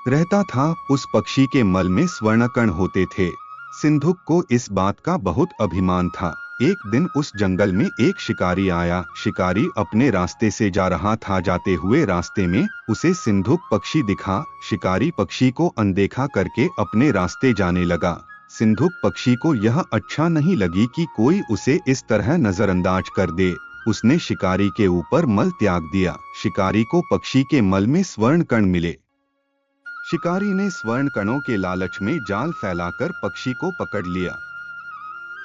रहता था। उस पक्षी के मल में स्वर्णकण होते थे। सिंधुक को इस बात का बहुत अभिमान था। एक दिन उस जंगल में एक शिकारी आया। शिकारी अपने रास्ते से जा रहा था। जाते हुए रास्ते में उसे सिंधुक पक्षी दिखा। शिकारी पक्षी को अनदेखा करके अपने रास्ते जाने लगा। सिंधुक पक्षी को यह अच्छा नहीं लगी कि कोई उसे इस तरह नजरअंदाज कर दे। उसने शिकारी के ऊपर मल त्याग दिया। शिकारी को पक्षी के मल में स्वर्ण कण मिले। शिकारी ने स्वर्ण कणों के लालच में जाल फैलाकर पक्षी को पकड़ लिया।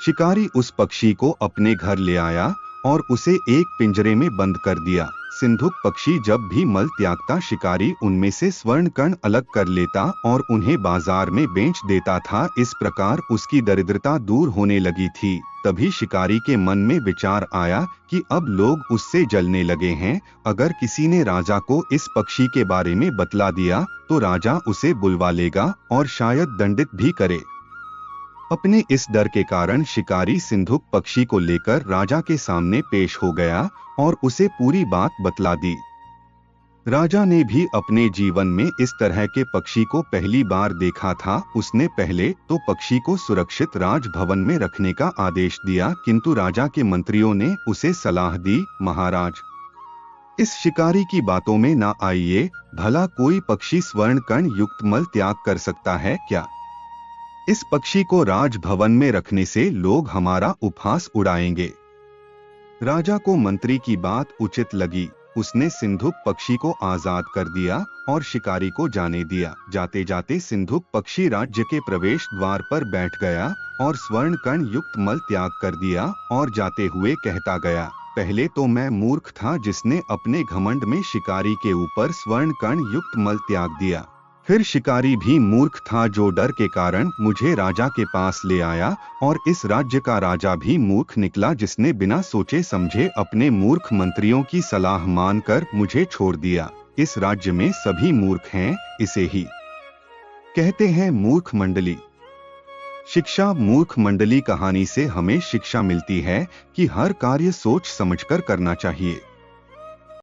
शिकारी उस पक्षी को अपने घर ले आया और उसे एक पिंजरे में बंद कर दिया। सिंधुक पक्षी जब भी मल त्यागता, शिकारी उनमें से स्वर्ण कण अलग कर लेता और उन्हें बाजार में बेच देता था। इस प्रकार उसकी दरिद्रता दूर होने लगी थी। तभी शिकारी के मन में विचार आया कि अब लोग उससे जलने लगे हैं। अगर किसी ने राजा को इस पक्षी के बारे में बतला दिया तो राजा उसे बुलवा लेगा और शायद दंडित भी करे। अपने इस डर के कारण शिकारी सिंधुक पक्षी को लेकर राजा के सामने पेश हो गया और उसे पूरी बात बतला दी। राजा ने भी अपने जीवन में इस तरह के पक्षी को पहली बार देखा था। उसने पहले तो पक्षी को सुरक्षित राजभवन में रखने का आदेश दिया, किंतु राजा के मंत्रियों ने उसे सलाह दी, महाराज, इस शिकारी की बातों में ना आइए। भला कोई पक्षी स्वर्ण कण युक्त मल त्याग कर सकता है क्या? इस पक्षी को राजभवन में रखने से लोग हमारा उपहास उड़ाएंगे। राजा को मंत्री की बात उचित लगी। उसने सिंधुक पक्षी को आजाद कर दिया और शिकारी को जाने दिया। जाते जाते सिंधुक पक्षी राज्य के प्रवेश द्वार पर बैठ गया और स्वर्ण कण युक्त मल त्याग कर दिया और जाते हुए कहता गया, पहले तो मैं मूर्ख था जिसने अपने घमंड में शिकारी के ऊपर स्वर्ण कण युक्त मल त्याग दिया। फिर शिकारी भी मूर्ख था जो डर के कारण मुझे राजा के पास ले आया, और इस राज्य का राजा भी मूर्ख निकला जिसने बिना सोचे समझे अपने मूर्ख मंत्रियों की सलाह मानकर मुझे छोड़ दिया। इस राज्य में सभी मूर्ख हैं, इसे ही कहते हैं मूर्ख मंडली। शिक्षा मूर्ख मंडली कहानी से हमें शिक्षा मिलती है कि हर कार्य सोच समझकर करना चाहिए।